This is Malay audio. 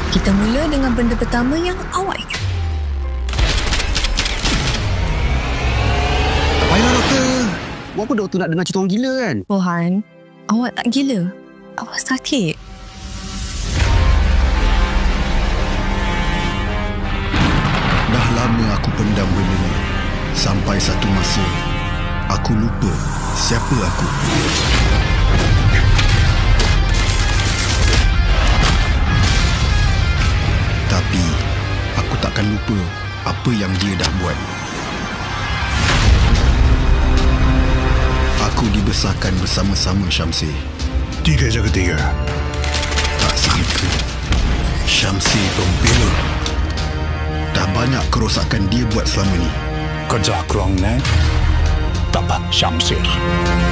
Kita mula dengan benda pertama yang awak ingat. Payahlah doktor. Buat apa doktor nak dengar cerita orang gila kan? Rohan, awak tak gila. Awak sakit. Dah lama aku pendam benda ni. Sampai satu masa, aku lupa siapa aku. Tapi, aku takkan lupa apa yang dia dah buat. Aku dibesarkan bersama-sama Syamsi. 3 jaga 3. Tak sangka, Syamsi pembela. Dah banyak kerosakan dia buat selama ni. Kerja kurang ni dapat Syamsir.